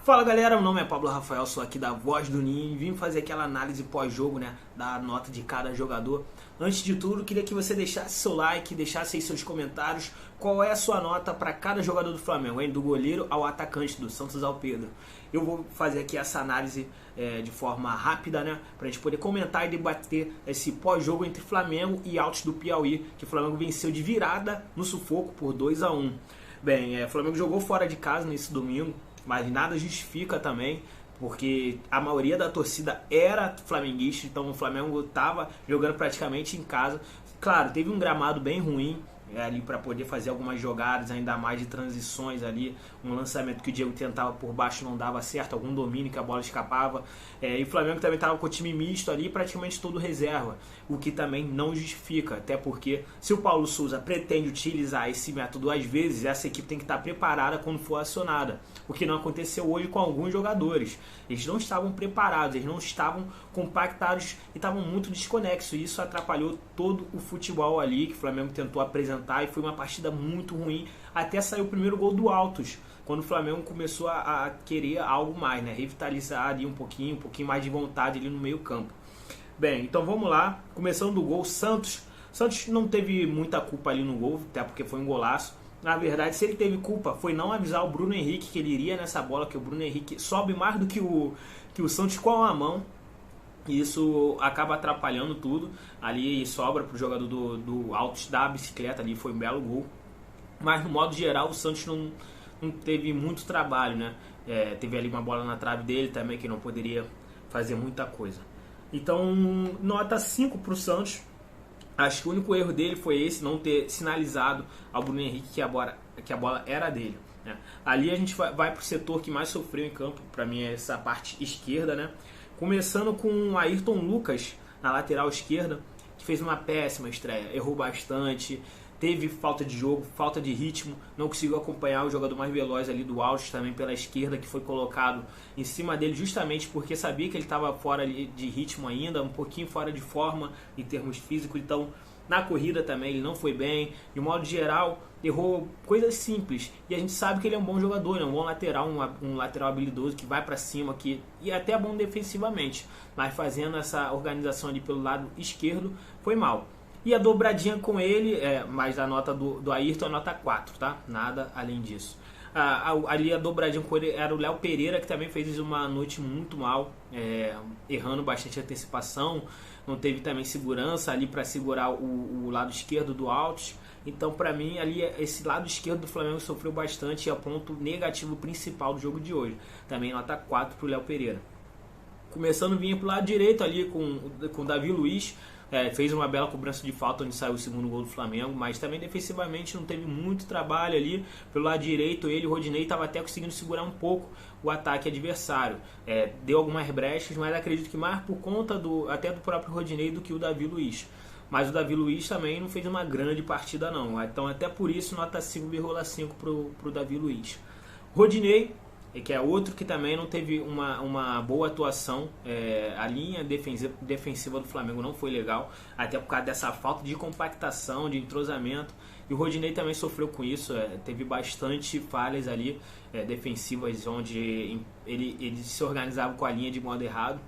Fala galera, meu nome é Pablo Rafael, sou aqui da Voz do Ninho e vim fazer aquela análise pós-jogo, né, da nota de cada jogador. Antes de tudo, queria que você deixasse seu like, deixasse aí seus comentários, qual é a sua nota para cada jogador do Flamengo, hein? Do goleiro ao atacante, do Santos ao Pedro. Eu vou fazer aqui essa análise de forma rápida, né, pra gente poder comentar e debater esse pós-jogo entre Flamengo e Altos do Piauí, que o Flamengo venceu de virada no sufoco por 2-1. Bem, o Flamengo jogou fora de casa nesse domingo, mas nada justifica também, porque a maioria da torcida era flamenguista, então o Flamengo estava jogando praticamente em casa. Claro, teve um gramado bem ruim ali para poder fazer algumas jogadas, ainda mais de transições ali, um lançamento que o Diego tentava por baixo não dava certo, algum domínio que a bola escapava, e o Flamengo também estava com o time misto ali, praticamente todo reserva, o que também não justifica, até porque se o Paulo Souza pretende utilizar esse método às vezes, essa equipe tem que estar preparada quando for acionada, o que não aconteceu hoje com alguns jogadores. Eles não estavam preparados, eles não estavam compactados e estavam muito desconexos, e isso atrapalhou todo o futebol ali que o Flamengo tentou apresentar, e foi uma partida muito ruim, até sair o primeiro gol do Altos, quando o Flamengo começou a querer algo mais, né? Revitalizar ali um pouquinho mais de vontade ali no meio campo. Bem, então vamos lá, começando do gol, Santos não teve muita culpa ali no gol, até porque foi um golaço. Na verdade, se ele teve culpa, foi não avisar o Bruno Henrique que ele iria nessa bola, que o Bruno Henrique sobe mais do que o Santos com a mão. E isso acaba atrapalhando tudo. Ali sobra para o jogador do Altos da bicicleta, ali foi um belo gol. Mas no modo geral o Santos não teve muito trabalho, né? Teve ali uma bola na trave dele também, que não poderia fazer muita coisa. Então, nota 5 para o Santos. Acho que o único erro dele foi esse, não ter sinalizado ao Bruno Henrique que a bola era dele, né? Ali a gente vai para o setor que mais sofreu em campo, para mim é essa parte esquerda, né? Começando com o Ayrton Lucas na lateral esquerda, que fez uma péssima estreia, errou bastante, teve falta de jogo, falta de ritmo, não conseguiu acompanhar o jogador mais veloz ali do Altos também pela esquerda, que foi colocado em cima dele justamente porque sabia que ele estava fora de ritmo ainda, um pouquinho fora de forma em termos físicos, então na corrida também ele não foi bem, de modo geral errou coisas simples, e a gente sabe que ele é um bom jogador, né? Um bom lateral, um lateral habilidoso que vai para cima, e é até bom defensivamente, mas fazendo essa organização ali pelo lado esquerdo foi mal. E a dobradinha com ele, mas a nota do Ayrton é nota 4, tá? Nada além disso. Ali a dobradinha com ele era o Léo Pereira, que também fez uma noite muito mal, errando bastante antecipação, não teve também segurança ali para segurar o lado esquerdo do Altos. Então, para mim, ali esse lado esquerdo do Flamengo sofreu bastante, e é o ponto negativo principal do jogo de hoje. Também nota 4 para o Léo Pereira. Começando, vinha para o lado direito ali com o Davi Luiz. Fez uma bela cobrança de falta onde saiu o segundo gol do Flamengo, mas também defensivamente não teve muito trabalho ali pelo lado direito. Ele e o Rodinei estavam até conseguindo segurar um pouco o ataque adversário, deu algumas brechas, mas acredito que mais por conta até do próprio Rodinei do que o Davi Luiz. Mas o Davi Luiz também não fez uma grande partida não, então até por isso nota 5,5 para o Davi Luiz. Rodinei, que é outro que também não teve uma boa atuação, a linha defensiva do Flamengo não foi legal, até por causa dessa falta de compactação, de entrosamento, e o Rodinei também sofreu com isso, teve bastante falhas ali defensivas, onde ele se organizava com a linha de modo errado.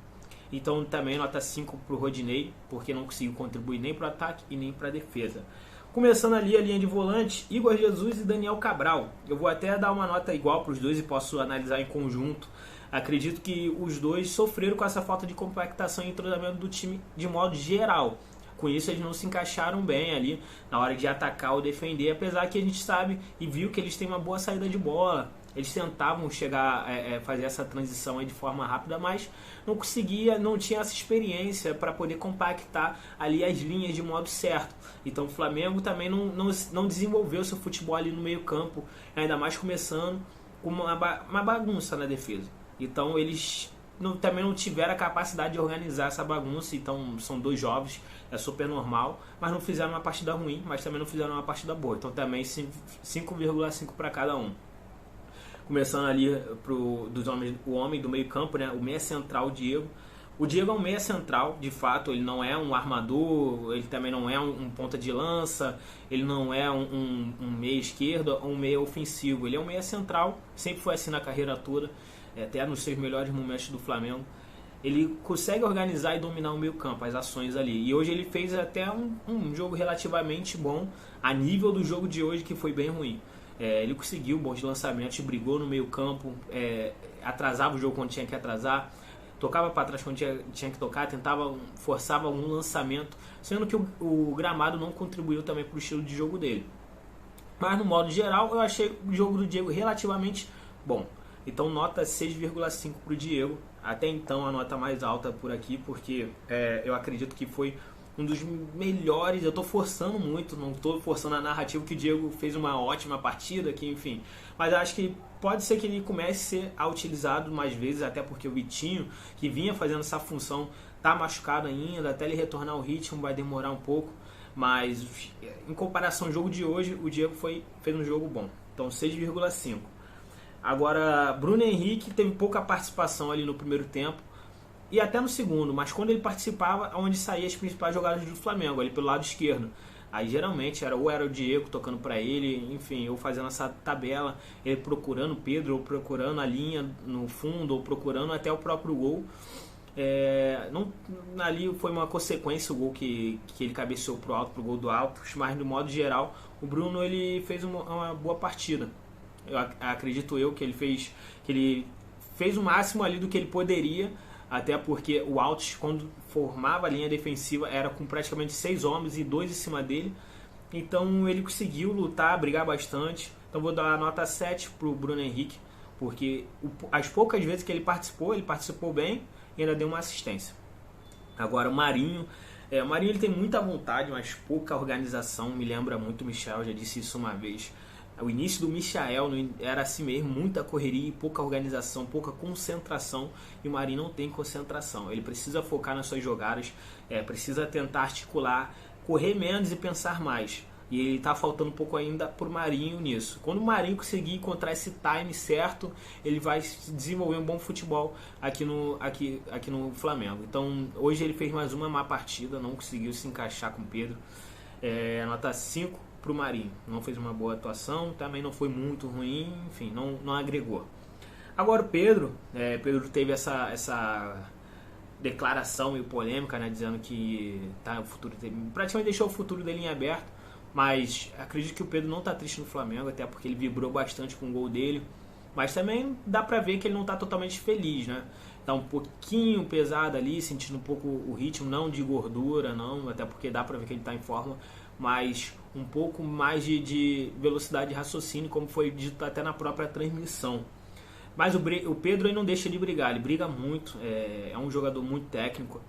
Então também nota 5 para o Rodinei, porque não conseguiu contribuir nem para o ataque e nem para a defesa. Começando ali a linha de volante, Igor Jesus e Daniel Cabral. Eu vou até dar uma nota igual para os dois e posso analisar em conjunto. Acredito que os dois sofreram com essa falta de compactação e entrosamento do time de modo geral. Com isso eles não se encaixaram bem ali na hora de atacar ou defender, apesar que a gente sabe e viu que eles têm uma boa saída de bola. Eles tentavam chegar fazer essa transição aí de forma rápida, mas não conseguia, não tinha essa experiência para poder compactar ali as linhas de modo certo. Então o Flamengo também não desenvolveu seu futebol ali no meio campo, ainda mais começando com uma bagunça na defesa. Então eles também não tiveram a capacidade de organizar essa bagunça, então são dois jovens, é super normal, mas não fizeram uma partida ruim, mas também não fizeram uma partida boa. Então também 5,5 para cada um. Começando ali o homem do meio campo, né? O meia central, o Diego. O Diego é um meia central, de fato, ele não é um armador, ele também não é um ponta de lança, ele não é um meia esquerdo ou um meia ofensivo, ele é um meia central, sempre foi assim na carreira toda, até nos seus melhores momentos do Flamengo. Ele consegue organizar e dominar o meio campo, as ações ali, e hoje ele fez até um jogo relativamente bom, a nível do jogo de hoje que foi bem ruim. Ele conseguiu bons lançamentos, brigou no meio campo, atrasava o jogo quando tinha que atrasar, tocava para trás quando tinha que tocar, forçava um lançamento, sendo que o gramado não contribuiu também para o estilo de jogo dele. Mas no modo geral, eu achei o jogo do Diego relativamente bom. Então nota 6,5 para o Diego, até então a nota mais alta por aqui, porque eu acredito que foi um dos melhores. Eu estou forçando muito, não estou forçando a narrativa que o Diego fez uma ótima partida, que enfim, mas eu acho que pode ser que ele comece a ser utilizado mais vezes, até porque o Vitinho, que vinha fazendo essa função, está machucado ainda, até ele retornar ao ritmo vai demorar um pouco, mas em comparação ao jogo de hoje, o Diego fez um jogo bom, então 6,5. Agora, Bruno Henrique teve pouca participação ali no primeiro tempo, e até no segundo, mas quando ele participava, onde saía as principais jogadas do Flamengo, ali pelo lado esquerdo. Aí geralmente era o Diego tocando para ele, enfim, eu fazendo essa tabela, ele procurando o Pedro, ou procurando a linha no fundo, ou procurando até o próprio gol. Ali foi uma consequência o gol que ele cabeceou pro alto, pro gol do Altos, mas no modo geral o Bruno ele fez uma boa partida. Acredito eu que ele fez o máximo ali do que ele poderia, até porque o Altos, quando formava a linha defensiva, era com praticamente 6 homens e 2 em cima dele. Então ele conseguiu lutar, brigar bastante. Então vou dar a nota 7 para o Bruno Henrique, porque as poucas vezes que ele participou bem e ainda deu uma assistência. Agora o Marinho. O Marinho ele tem muita vontade, mas pouca organização. Me lembra muito o Michel, já disse isso uma vez. O início do Michael era assim mesmo, muita correria, pouca organização, pouca concentração, e o Marinho não tem concentração. Ele precisa focar nas suas jogadas, precisa tentar articular, correr menos e pensar mais. E ele está faltando um pouco ainda para o Marinho nisso. Quando o Marinho conseguir encontrar esse time certo, ele vai desenvolver um bom futebol aqui no Flamengo. Então hoje ele fez mais uma má partida, não conseguiu se encaixar com o Pedro. Nota 5 para o Marinho, não fez uma boa atuação, também não foi muito ruim, enfim, não agregou. Agora o Pedro teve essa declaração meio polêmica, né, dizendo que o futuro dele, praticamente deixou o futuro dele em aberto, mas acredito que o Pedro não está triste no Flamengo, até porque ele vibrou bastante com o gol dele, mas também dá para ver que ele não está totalmente feliz, né? Tá um pouquinho pesado ali, sentindo um pouco o ritmo, não de gordura, não, até porque dá para ver que ele está em forma, mas um pouco mais de velocidade de raciocínio, como foi dito até na própria transmissão. Mas o Pedro ele não deixa de brigar, ele briga muito, é um jogador muito técnico,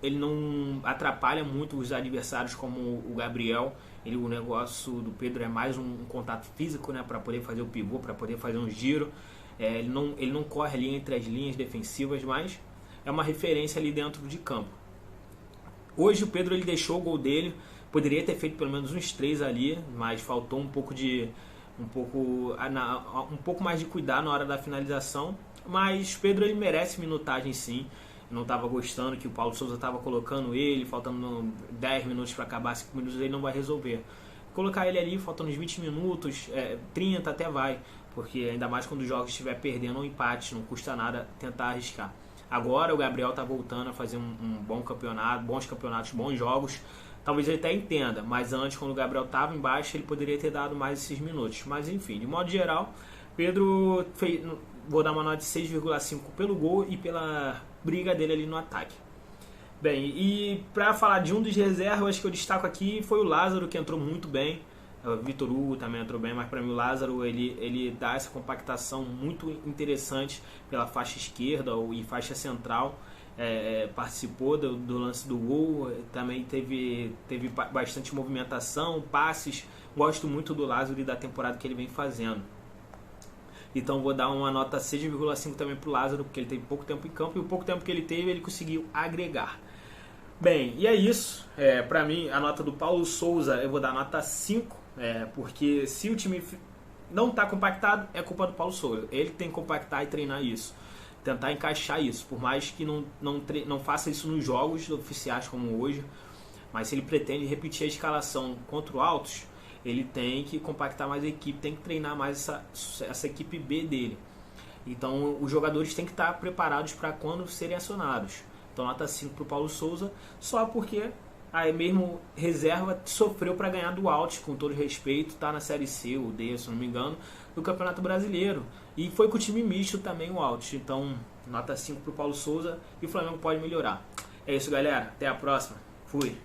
ele não atrapalha muito os adversários como o Gabriel. O negócio do Pedro é mais um contato físico, né, para poder fazer o pivô, para poder fazer um giro. Ele não corre ali entre as linhas defensivas, mas é uma referência ali dentro de campo. Hoje o Pedro ele deixou o gol dele, poderia ter feito pelo menos uns 3 ali, mas faltou um pouco mais de cuidado na hora da finalização. Mas Pedro ele merece minutagem sim. Eu não estava gostando que o Paulo Souza estava colocando ele, faltando 10 minutos para acabar, 5 minutos ele não vai resolver. Colocar ele ali faltando uns 20 minutos, 30 até vai, porque ainda mais quando os jogos estiver perdendo um empate, não custa nada tentar arriscar. Agora o Gabriel está voltando a fazer um bom campeonato, bons campeonatos, bons jogos. Talvez ele até entenda, mas antes, quando o Gabriel estava embaixo, ele poderia ter dado mais esses minutos. Mas enfim, de modo geral, Pedro vou dar uma nota de 6,5 pelo gol e pela briga dele ali no ataque. Bem, e para falar de um dos reservas que eu destaco aqui foi o Lázaro, que entrou muito bem. O Vitor Hugo também entrou bem, mas para mim o Lázaro ele dá essa compactação muito interessante pela faixa esquerda e faixa central. Participou do lance do gol, também teve bastante movimentação, passes. Gosto muito do Lázaro e da temporada que ele vem fazendo. Então vou dar uma nota 6,5 também para o Lázaro, porque ele teve pouco tempo em campo e o pouco tempo que ele teve ele conseguiu agregar. Bem, e é isso. Para mim, a nota do Paulo Souza eu vou dar nota 5, porque se o time não está compactado, é culpa do Paulo Souza. Ele tem que compactar e treinar isso. tentar encaixar isso, por mais que não faça isso nos jogos oficiais como hoje, mas se ele pretende repetir a escalação contra o Altos, ele tem que compactar mais a equipe, tem que treinar mais essa equipe B dele. Então os jogadores têm que estar preparados para quando serem acionados. Então nota 5 para o Paulo Souza, só porque aí mesmo reserva sofreu para ganhar do Altos, com todo respeito, tá na Série C, o D, se não me engano, do Campeonato Brasileiro. E foi com o time misto também o Altos. Então nota 5 para o Paulo Souza e o Flamengo pode melhorar. É isso, galera. Até a próxima. Fui.